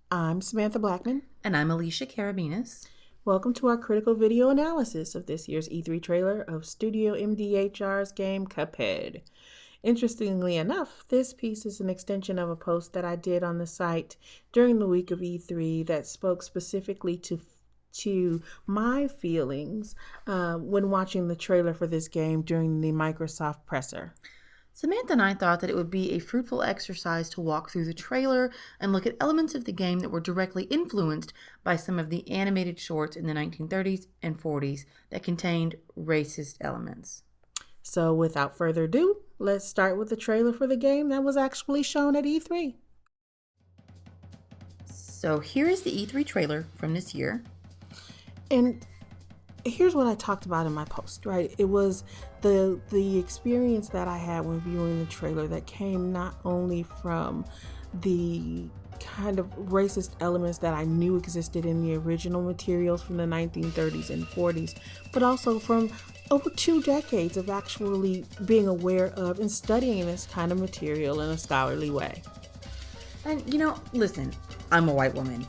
I'm Samantha Blackman. And I'm Alicia Carabinas. Welcome to our critical video analysis of this year's E3 trailer of Studio MDHR's game Cuphead. Interestingly enough, this piece is an extension of a post that I did on the site during the week of E3 that spoke specifically to my feelings when watching the trailer for this game during the Microsoft presser. Samantha and I thought that it would be a fruitful exercise to walk through the trailer and look at elements of the game that were directly influenced by some of the animated shorts in the 1930s and 40s that contained racist elements. So without further ado, let's start with the trailer for the game that was actually shown at E3. So here is the E3 trailer from this year. And here's what I talked about in my post, right? It was the experience that I had when viewing the trailer that came not only from the kind of racist elements that I knew existed in the original materials from the 1930s and 40s, but also from over 2 decades of actually being aware of and studying this kind of material in a scholarly way. And listen, I'm a white woman,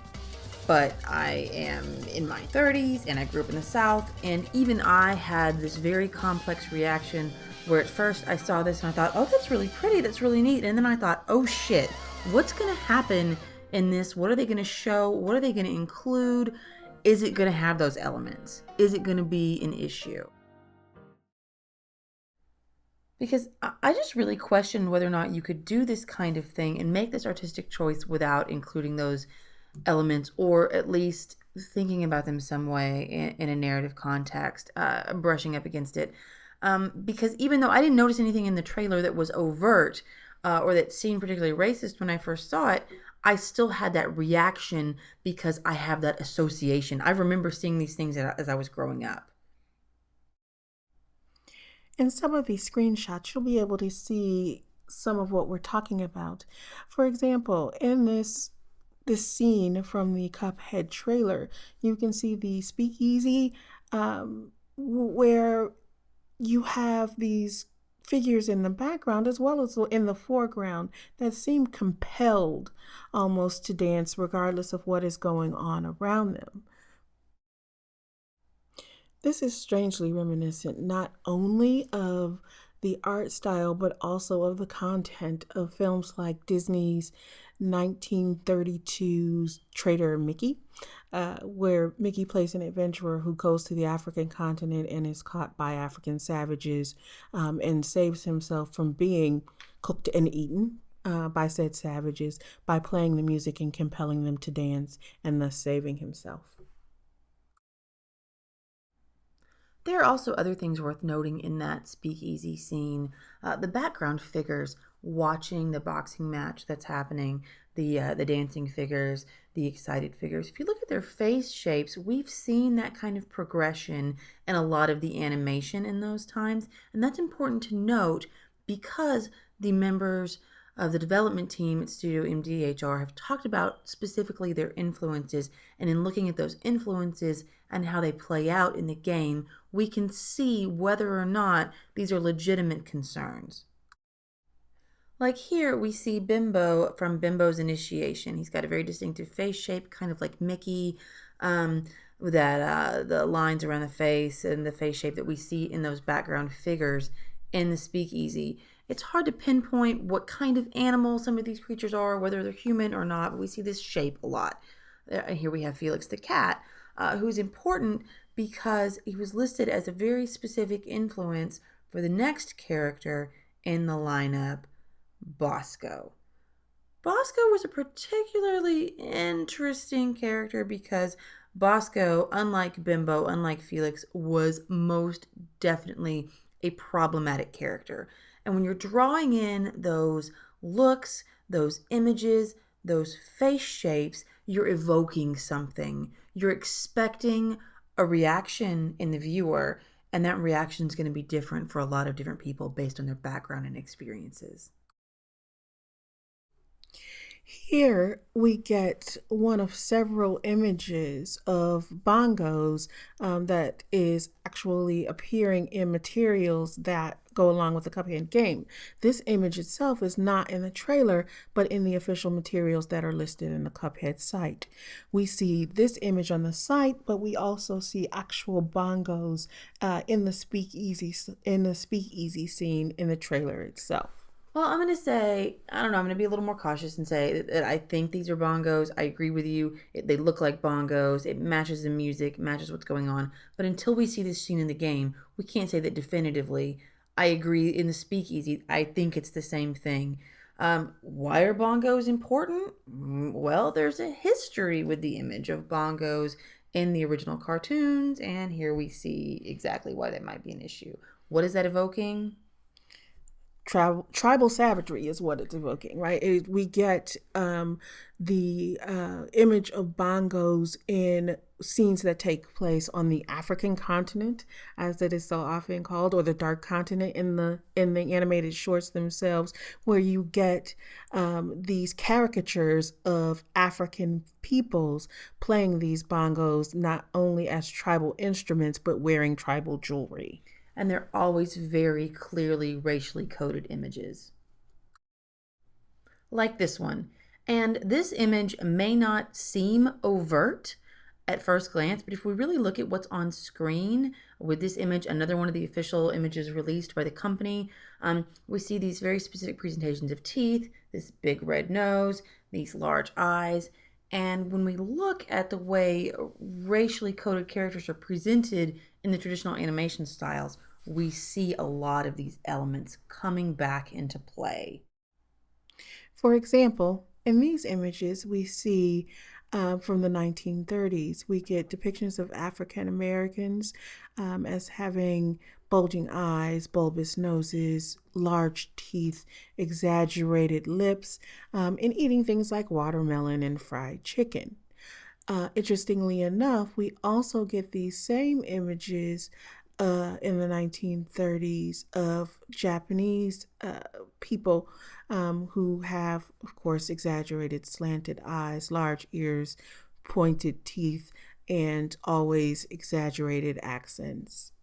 but I am in my 30s and I grew up in the South, and even I had this very complex reaction where at first I saw this and I thought, oh, that's really pretty, that's really neat. And then I thought, oh shit, what's going to happen in this? What are they going to show? What are they going to include? Is it going to have those elements? Is it going to be an issue? Because I just really questioned whether or not you could do this kind of thing and make this artistic choice without including those elements, or at least thinking about them some way in a narrative context, brushing up against it. Because even though I didn't notice anything in the trailer that was overt or that seemed particularly racist when I first saw it, I still had that reaction because I have that association. I remember seeing these things as I was growing up. In some of these screenshots, you'll be able to see some of what we're talking about. For example, in this scene from the Cuphead trailer, you can see the speakeasy where you have these figures in the background as well as in the foreground that seem compelled almost to dance regardless of what is going on around them. This is strangely reminiscent not only of the art style, but also of the content of films like Disney's 1932's Trader Mickey, where Mickey plays an adventurer who goes to the African continent and is caught by African savages and saves himself from being cooked and eaten by said savages by playing the music and compelling them to dance and thus saving himself. There are also other things worth noting in that speakeasy scene. The background figures watching the boxing match that's happening, the dancing figures, the excited figures. If you look at their face shapes, we've seen that kind of progression in a lot of the animation in those times, and that's important to note because the members of the development team at Studio MDHR have talked about specifically their influences, and in looking at those influences and how they play out in the game, we can see whether or not these are legitimate concerns. Like here, we see Bimbo from Bimbo's Initiation. He's got a very distinctive face shape, kind of like Mickey, with the lines around the face and the face shape that we see in those background figures in the speakeasy. It's hard to pinpoint what kind of animal some of these creatures are, whether they're human or not, but we see this shape a lot. Here we have Felix the cat, who's important because he was listed as a very specific influence for the next character in the lineup, Bosco. Bosco was a particularly interesting character because Bosco, unlike Bimbo, unlike Felix, was most definitely a problematic character. And when you're drawing in those looks, those images, those face shapes, you're evoking something. You're expecting a reaction in the viewer, and that reaction is going to be different for a lot of different people based on their background and experiences. Here we get one of several images of bongos that is actually appearing in materials that go along with the Cuphead game. This image itself is not in the trailer, but in the official materials that are listed in the Cuphead site. We see this image on the site, but we also see actual bongos in the speakeasy scene in the trailer itself. Well, I'm going to say, I don't know, I'm going to be a little more cautious and say that I think these are bongos. I agree with you. They look like bongos. It matches the music, matches what's going on. But until we see this scene in the game, we can't say that definitively. I agree in the speakeasy. I think it's the same thing. Why are bongos important? Well, there's a history with the image of bongos in the original cartoons, and here we see exactly why that might be an issue. What is that evoking? Tribal savagery is what it's evoking, right? We get the image of bongos in scenes that take place on the African continent, as it is so often called, or the dark continent in the animated shorts themselves, where you get these caricatures of African peoples playing these bongos not only as tribal instruments but wearing tribal jewelry. And they're always very clearly racially coded images. Like this one. And this image may not seem overt at first glance, but if we really look at what's on screen with this image, another one of the official images released by the company, we see these very specific presentations of teeth, this big red nose, these large eyes. And when we look at the way racially coded characters are presented in the traditional animation styles, we see a lot of these elements coming back into play. For example, in these images, we see from the 1930s, we get depictions of African Americans as having bulging eyes, bulbous noses, large teeth, exaggerated lips, and eating things like watermelon and fried chicken. Interestingly enough, we also get these same images in the 1930s of Japanese people who have, of course, exaggerated slanted eyes, large ears, pointed teeth, and always exaggerated accents.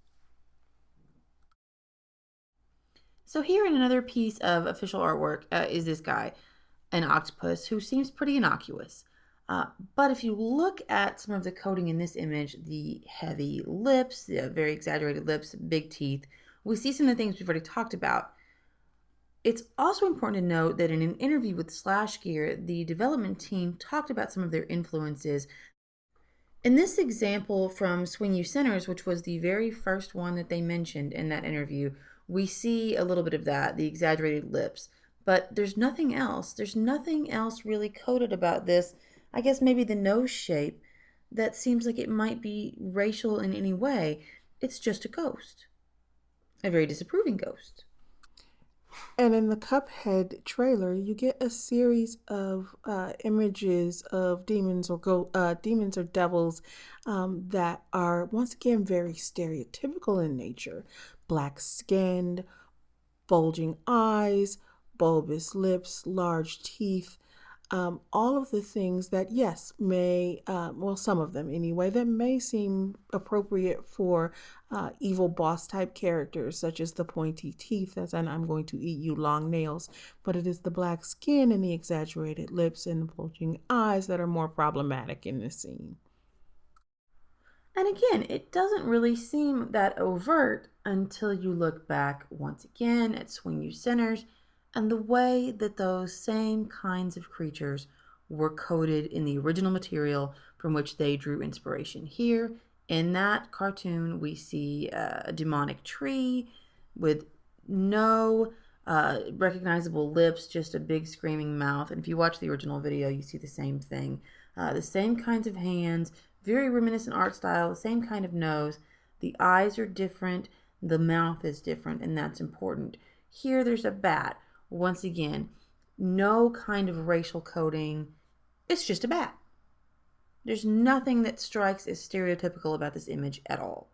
So here in another piece of official artwork is this guy, an octopus who seems pretty innocuous. But if you look at some of the coding in this image, the heavy lips, the very exaggerated lips, big teeth, we see some of the things we've already talked about. It's also important to note that in an interview with Slash Gear, the development team talked about some of their influences. In this example from Swing You Sinners, which was the very first one that they mentioned in that interview, we see a little bit of that, the exaggerated lips. But there's nothing else. There's nothing else really coded about this. I guess maybe the nose shape that seems like it might be racial in any way. It's just a ghost, a very disapproving ghost. And in the Cuphead trailer, you get a series of images of demons or devils that are once again very stereotypical in nature: black skinned, bulging eyes, bulbous lips, large teeth, all of the things that, yes, may, well, some of them anyway, that may seem appropriate for evil boss type characters, such as the pointy teeth, as in I'm going to eat you long nails. But it is the black skin and the exaggerated lips and the bulging eyes that are more problematic in this scene. And again, it doesn't really seem that overt until you look back once again at Swing You Sinners and the way that those same kinds of creatures were coded in the original material from which they drew inspiration. Here in that cartoon, we see a demonic tree with no recognizable lips, just a big screaming mouth. And if you watch the original video, you see the same thing. The same kinds of hands, very reminiscent art style, the same kind of nose. The eyes are different, the mouth is different, and that's important. Here there's a bat. Once again, no kind of racial coding. It's just a bat. There's nothing that strikes as stereotypical about this image at all.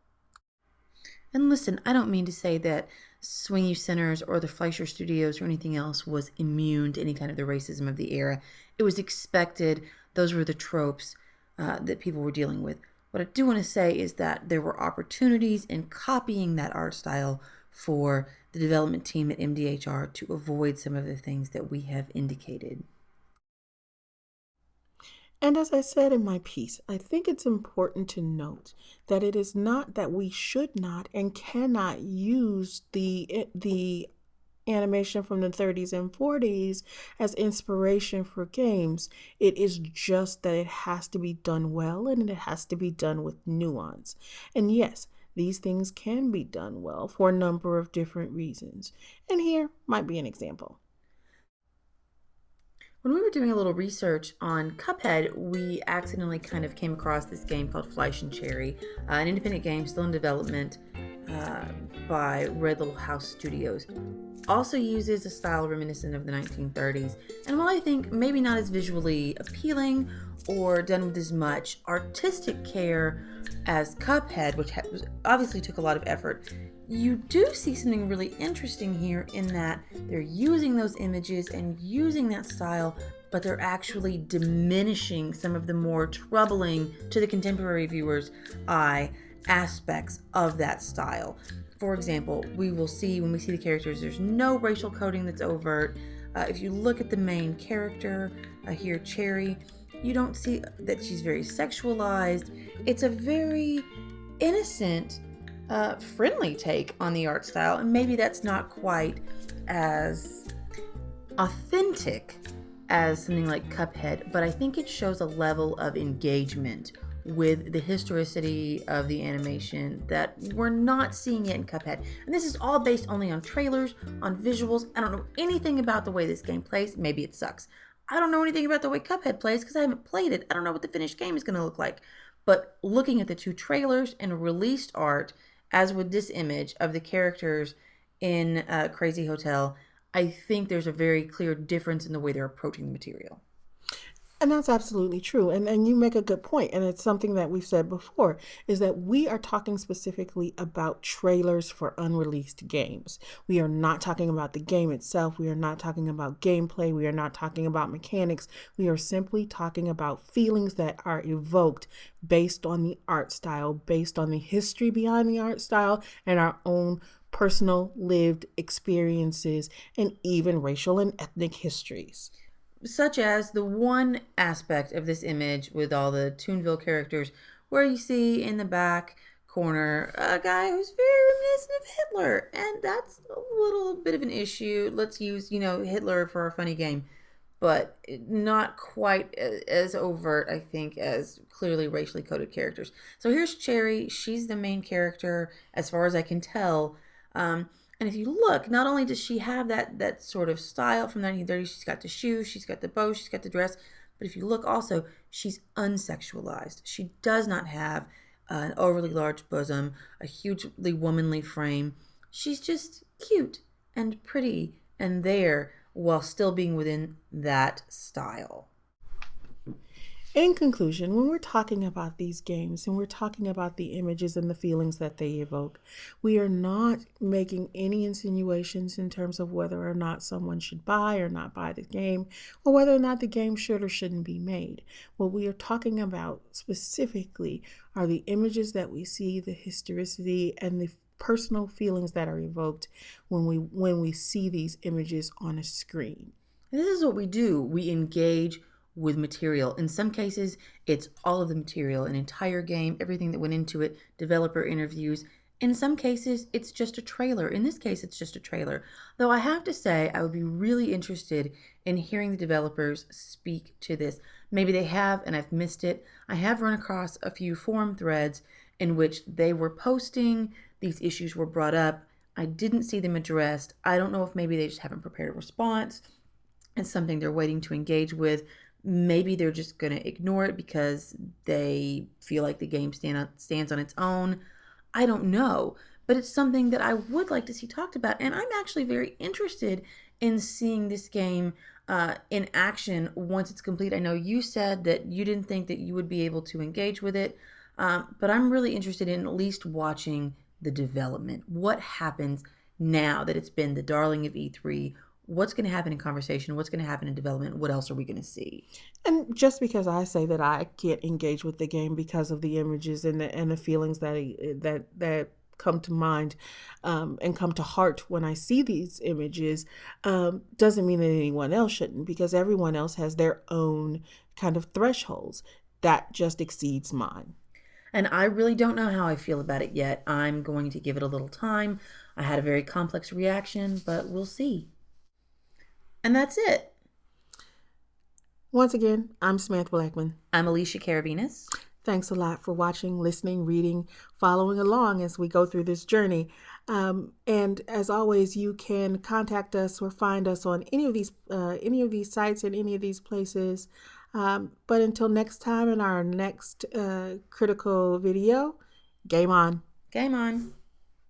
And listen, I don't mean to say that Swing Centers or the Fleischer Studios or anything else was immune to any kind of the racism of the era. It was expected. Those were the tropes that people were dealing with. What I do want to say is that there were opportunities in copying that art style for the development team at MDHR to avoid some of the things that we have indicated. And as I said in my piece, I think it's important to note that it is not that we should not and cannot use the animation from the 30s and 40s as inspiration for games. It is just that it has to be done well and it has to be done with nuance. And yes, these things can be done well for a number of different reasons. And here might be an example. When we were doing a little research on Cuphead, we accidentally kind of came across this game called Fleish and Cherry, an independent game still in development uh, by Red Little House Studios. Also uses a style reminiscent of the 1930s, and while I think maybe not as visually appealing or done with as much artistic care as Cuphead, which obviously took a lot of effort, you do see something really interesting here in that they're using those images and using that style, but they're actually diminishing some of the more troubling to the contemporary viewer's eye aspects of that style. For example, we will see when we see the characters, there's no racial coding that's overt. If you look at the main character here, Cherry, you don't see that she's very sexualized. It's a very innocent, friendly take on the art style, and maybe that's not quite as authentic as something like Cuphead, but I think it shows a level of engagement with the historicity of the animation that we're not seeing yet in Cuphead. And this is all based only on trailers, on visuals. I don't know anything about the way this game plays. Maybe it sucks. I don't know anything about the way Cuphead plays because I haven't played it. I don't know what the finished game is going to look like. But looking at the two trailers and released art, as with this image of the characters in Crazy Hotel, I think there's a very clear difference in the way they're approaching the material. And that's absolutely true. And you make a good point. And it's something that we've said before is that we are talking specifically about trailers for unreleased games. We are not talking about the game itself. We are not talking about gameplay. We are not talking about mechanics. We are simply talking about feelings that are evoked based on the art style, based on the history behind the art style, and our own personal lived experiences, and even racial and ethnic histories. Such as the one aspect of this image with all the Toonville characters where you see in the back corner a guy who's very reminiscent of Hitler, and that's a little bit of an issue. Let's use, Hitler for a funny game, but not quite as overt, I think, as clearly racially coded characters. So here's Cherry. She's the main character as far as I can tell. And if you look, not only does she have that sort of style from the 1930s, she's got the shoes, she's got the bow, she's got the dress, but if you look also, she's unsexualized. She does not have an overly large bosom, a hugely womanly frame. She's just cute and pretty and there while still being within that style. In conclusion, when we're talking about these games and we're talking about the images and the feelings that they evoke, we are not making any insinuations in terms of whether or not someone should buy or not buy the game, or whether or not the game should or shouldn't be made. What we are talking about specifically are the images that we see, the historicity, and the personal feelings that are evoked when we see these images on a screen. And this is what we do. We engage with material. In some cases, it's all of the material, an entire game, everything that went into it, developer interviews. In some cases, it's just a trailer. In this case, it's just a trailer. Though I have to say, I would be really interested in hearing the developers speak to this. Maybe they have, and I've missed it. I have run across a few forum threads in which they were posting, these issues were brought up. I didn't see them addressed. I don't know if maybe they just haven't prepared a response. It's something they're waiting to engage with. Maybe they're just going to ignore it because they feel like the game stands on its own. I don't know, but it's something that I would like to see talked about, and I'm actually very interested in seeing this game in action once it's complete. I know you said that you didn't think that you would be able to engage with it, but I'm really interested in at least watching the development. What happens now that it's been the darling of E3? What's going to happen in conversation? What's going to happen in development? What else are we going to see? And just because I say that I can't engage with the game because of the images and the feelings that come to mind and come to heart when I see these images, doesn't mean that anyone else shouldn't, because everyone else has their own kind of thresholds that just exceeds mine. And I really don't know how I feel about it yet. I'm going to give it a little time. I had a very complex reaction, but we'll see. And that's it. Once again, I'm Samantha Blackman. I'm Alicia Carabinas. Thanks a lot for watching, listening, reading, following along as we go through this journey. And as always, you can contact us or find us on any of these sites and any of these places. But until next time in our next critical video, game on. Game on.